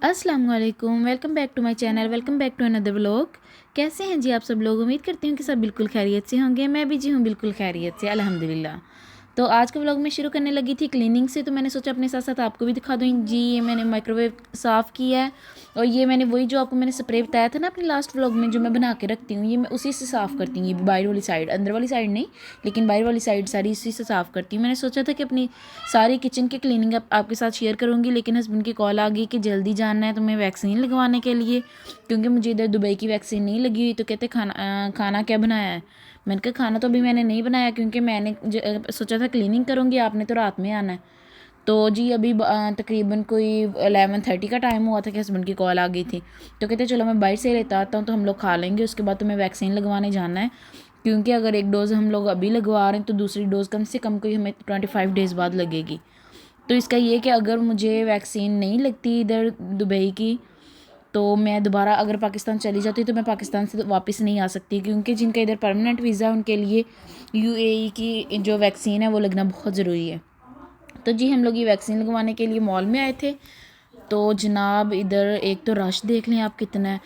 अस्सलाम वालेकुम, welcome back to my channel, welcome back to another vlog. कैसे हैं जी आप सब लोग? उम्मीद करती हूँ कि सब बिल्कुल खैरियत से होंगे। मैं भी जी हूँ बिल्कुल खैरियत से, अल्हम्दुलिल्लाह। तो आज का व्लॉग मैं शुरू करने लगी थी क्लीनिंग से, तो मैंने सोचा अपने साथ साथ आपको भी दिखा दूँ। जी ये मैंने माइक्रोवेव साफ़ किया है, और ये मैंने वही जो आपको मैंने स्प्रे बताया था ना अपने लास्ट व्लॉग में, जो मैं बना के रखती हूँ, ये मैं उसी से साफ़ करती हूँ। ये बाहर वाली साइड, अंदर वाली साइड नहीं, लेकिन बाहर वाली साइड सारी इसी से साफ़ करती हूँ। मैंने सोचा था कि अपनी सारी किचन की क्लीनिंग आपके साथ शेयर करूँगी, लेकिन हस्बैंड की कॉल आ गई कि जल्दी जाना है तुम्हें वैक्सीन लगवाने के लिए, क्योंकि मुझे इधर दुबई की वैक्सीन नहीं लगी हुई। तो कहते खाना क्या बनाया है? मैंने कहा खाना तो अभी मैंने नहीं बनाया, क्योंकि मैंने सोचा था क्लीनिंग करूँगी, आपने तो रात में आना है। तो जी अभी तकरीबन कोई 11:30 का टाइम हुआ था कि हस्बैंड की कॉल आ गई थी। तो कहते चलो मैं बाहर से लेता आता हूँ, तो हम लोग खा लेंगे, उसके बाद तुम्हें वैक्सीन लगवाने जाना है, क्योंकि अगर एक डोज़ हम लोग अभी लगवा रहे हैं तो दूसरी डोज़ कम से कम कोई हमें 25 डेज़ बाद लगेगी। तो इसका ये कि अगर मुझे वैक्सीन नहीं लगती इधर दुबई की, तो मैं दोबारा अगर पाकिस्तान चली जाती तो मैं पाकिस्तान से वापस नहीं आ सकती, क्योंकि जिनका इधर परमानेंट वीज़ा है उनके लिए यूएई की जो वैक्सीन है वो लगना बहुत ज़रूरी है। तो जी हम लोग ये वैक्सीन लगवाने के लिए मॉल में आए थे। तो जनाब इधर एक तो रश देख लें आप कितना है।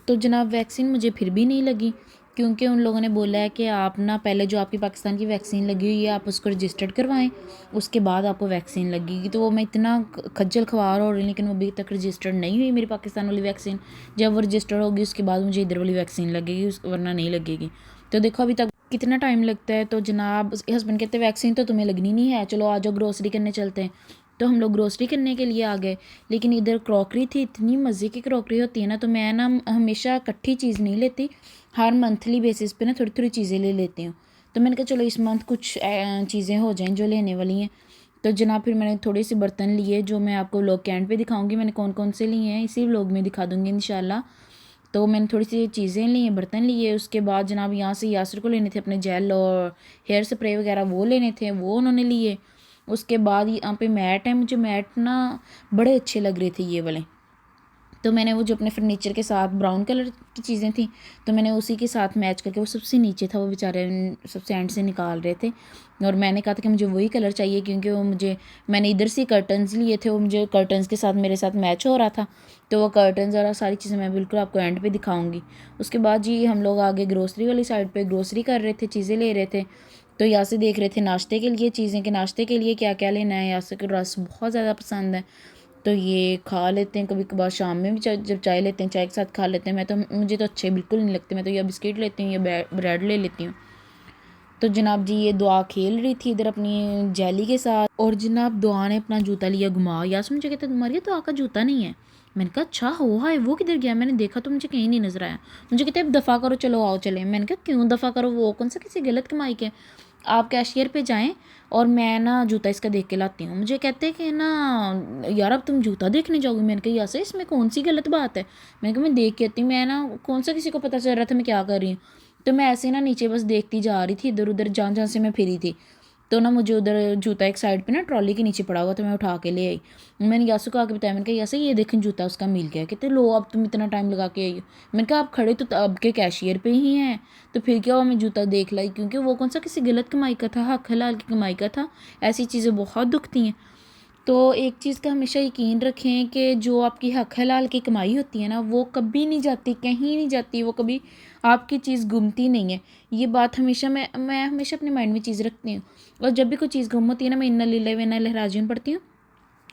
तो जनाब वैक्सीन मुझे फिर भी नहीं लगी, क्योंकि उन लोगों ने बोला है कि आप ना पहले जो आपकी पाकिस्तान की वैक्सीन लगी हुई है आप उसको रजिस्टर्ड करवाएं, उसके बाद आपको वैक्सीन लगेगी। तो वो मैं इतना खज्जल ख्वार हो रही हूँ, लेकिन वो अभी तक रजिस्टर्ड नहीं हुई मेरी पाकिस्तान वाली वैक्सीन। जब वो रजिस्टर्ड होगी उसके बाद मुझे इधर वाली वैक्सीन लगेगी, वरना नहीं लगेगी। तो देखो अभी तक कितना टाइम लगता है। तो जनाब हस्बैंड कहते वैक्सीन तो तुम्हें लगनी नहीं है, चलो आ जाओ ग्रोसरी करने चलते हैं। तो हम लोग ग्रोसरी करने के लिए आ गए, लेकिन इधर क्रॉकरी थी, इतनी मज़े की क्रॉकरी होती है ना, तो मैं ना हमेशा इकट्ठी चीज़ नहीं लेती, हर मंथली बेसिस पे ना थोड़ी थोड़ी चीज़ें ले लेती हूँ। तो मैंने कहा चलो इस मंथ कुछ चीज़ें हो जाएं जो लेने वाली हैं। तो जनाब फिर मैंने थोड़े से बर्तन लिए, जो मैं आपको व्लॉग के एंड पे दिखाऊंगी, मैंने कौन कौन से लिए हैं इसी व्लॉग में दिखा दूँगी इंशाल्लाह। तो मैंने थोड़ी सी चीज़ें ली हैं, बर्तन लिए। उसके बाद जनाब यहाँ से यासर को लेने थे अपने जेल और हेयर स्प्रे वगैरह, वो लेने थे, वो उन्होंने लिए। उसके बाद यहाँ पे मैट है, मुझे मैट ना बड़े अच्छे लग रहे थे ये वाले। तो मैंने वो जो अपने फर्नीचर के साथ ब्राउन कलर की चीज़ें थी, तो मैंने उसी के साथ मैच करके, वो सबसे नीचे था, वो बेचारे सबसे एंड से निकाल रहे थे, और मैंने कहा था कि मुझे वही कलर चाहिए, क्योंकि वो मुझे मैंने इधर से कर्टन्स लिए थे, वो मुझे कर्टन्स के साथ मेरे साथ मैच हो रहा था। तो वो कर्टन्स और सारी चीज़ें मैं बिल्कुल आपको एंड पे दिखाऊंगी। उसके बाद जी हम लोग आगे ग्रोसरी वाली साइड पे ग्रोसरी कर रहे थे, चीज़ें ले रहे थे। तो यहाँ से देख रहे थे नाश्ते के लिए चीज़ें, कि नाश्ते के लिए क्या क्या लेना है। यहाँ से रस बहुत ज़्यादा पसंद है, तो ये खा लेते हैं कभी कभार, शाम में भी जब चाय लेते हैं चाय के साथ खा लेते हैं। मुझे तो अच्छे बिल्कुल नहीं लगते, मैं तो या बिस्किट लेती हूँ या ब्रेड ले लेती हूँ। तो जनाब जी ये दुआ खेल रही थी इधर अपनी जैली के साथ, और जनाब दुआ ने अपना जूता लिया घुमा। यासर मुझे कहते तुम्हारी दुआ का जूता नहीं है। मैंने कहा अच्छा हो हाय, वो किधर गया? मैंने देखा तो मुझे कहीं नहीं नजर आया। मुझे कहते अब दफ़ा करो, चलो आओ चले। मैंने कहा क्यों दफ़ा करो, वो कौन सा किसी गलत कमाई के? आप कैशियर पे जाएं और मैं ना जूता इसका देख के लाती हूँ। मुझे कहते हैं कि ना यार अब तुम जूता देखने जाओगी। मैंने कहा यार इसमें कौन सी गलत बात है? मैंने कहा मैं देख के आती हूँ, मैं ना कौन सा किसी को पता चल रहा था मैं क्या कर रही हूँ। तो मैं ऐसे ना नीचे बस देखती जा रही थी इधर उधर, जहाँ जहाँ से मैं फिरी थी। तो ना मुझे उधर जूता एक साइड पे ना ट्रॉली के नीचे पड़ा हुआ, तो मैं उठा के ले आई। मैंने यासू को आके बताया, मैंने कहा यासू ये देखें जूता उसका मिल गया। कहते लो अब तुम इतना टाइम लगा के आई हो। मैंने कहा आप खड़े तो अब के कैशियर पे ही हैं, तो फिर क्या हुआ मैं जूता देख लाई, क्योंकि वो कौन सा किसी गलत कमाई का था, हक हलाल की कमाई का था। ऐसी चीज़ें बहुत दुखती हैं। तो एक चीज़ का हमेशा यकीन रखें कि जो आपकी हक हलाल की कमाई होती है ना, वो कभी नहीं जाती, कहीं नहीं जाती, वो कभी आपकी चीज़ गुमती नहीं है। ये बात हमेशा मैं हमेशा अपने माइंड में चीज़ रखती हूँ। और जब भी कोई चीज़ गुम होती है ना, मैं इन्ना लिल्लाहि व इन्ना इलैहि राजिऊन पढ़ती हूँ,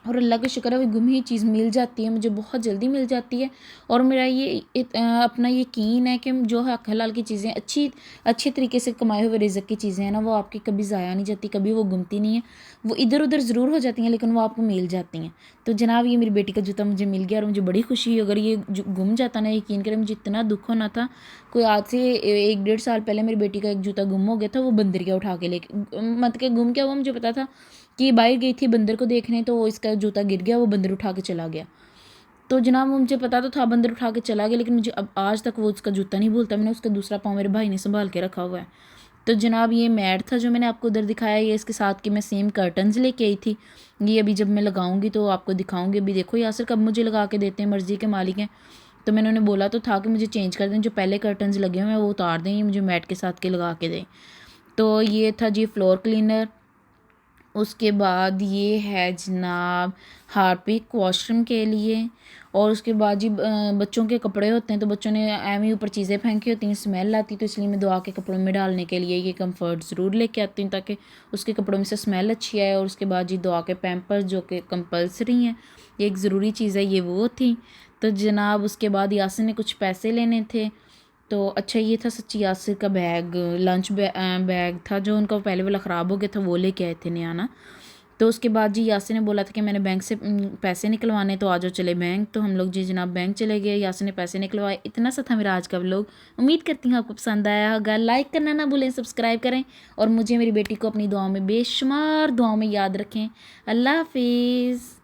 और अल्लाह का शुक्र है वो गुम ही चीज़ मिल जाती है, मुझे बहुत जल्दी मिल जाती है। और मेरा ये अपना यकीन है कि जो हक हलाल की चीज़ें अच्छे तरीके से कमाए हुए रिज़्क की चीज़ें हैं ना, वो आपकी कभी ज़ाया नहीं जाती, कभी वो गुमती नहीं है। वो इधर उधर ज़रूर हो जाती हैं, लेकिन वो आपको मिल जाती हैं। तो जनाब ये मेरी बेटी का जूता मुझे मिल गया, और मुझे बड़ी खुशी हुई। अगर ये गुम जाता ना, यकीन करें मुझे इतना दुख होना था। कोई आज से 1-1.5 साल पहले मेरी बेटी का एक जूता गुम हो गया था, वो बंदर गया उठा के लेके, मत के गुम क्या हुआ मुझे पता था कि बाहर गई थी बंदर को देखने, तो इसका जूता गिर गया, वो बंदर उठा के चला गया। तो जनाब मुझे पता तो था बंदर उठा के चला गया, लेकिन मुझे अब आज तक वो उसका जूता नहीं भूलता। मैंने उसका दूसरा पाँव मेरे भाई ने संभाल के रखा हुआ है। तो जनाब ये मैट था जो मैंने आपको उधर दिखाया, ये इसके साथ कि मैं सेम कर्टन्स लेके आई थी। ये अभी जब मैं लगाऊंगी तो आपको दिखाऊंगी। अभी देखो यासर कब मुझे लगा के देते हैं, मर्ज़ी के मालिक हैं। तो मैंने उन्हें बोला तो था कि मुझे चेंज कर दें, जो पहले कर्टन्स लगे हुए हैं वो उतार दें, ये मुझे मैट के साथ के लगा के दें। तो ये था जी फ्लोर क्लीनर। उसके बाद ये है जनाब हार्पिक वॉशरूम के लिए। और उसके बाद जी बच्चों के कपड़े होते हैं तो बच्चों ने एवं ऊपर चीज़ें फेंकी होती हैं, स्मेल आती, तो इसलिए मैं दुआ के कपड़ों में डालने के लिए ये कंफर्ट ज़रूर लेके आती हूँ ताकि उसके कपड़ों में से स्मेल अच्छी आए। और उसके बाद जी दुआ के पैम्पर्स जो कि कंपलसरी हैं, ये एक ज़रूरी चीज़ है, ये वो थी। तो जनाब उसके बाद यासिर ने कुछ पैसे लेने थे, तो अच्छा ये था सच्ची यासिर का बैग, लंच बैग था जो उनका पहले वाला ख़राब हो गया था, वो लेके आए थे नया ना। तो उसके बाद जी यासिर ने बोला था कि मैंने बैंक से पैसे निकलवाने, तो आ जाओ चले बैंक। तो हम लोग जी जनाब बैंक चले गए, यासिर ने पैसे निकलवाए। इतना सा था मेरा आज का व्लॉग। उम्मीद करती हूँ आपको पसंद आया होगा। लाइक करना ना भूलें, सब्सक्राइब करें और मुझे मेरी बेटी को अपनी दुआओं में बेशुमार दुआओं में याद रखें। अल्लाह हाफिज़।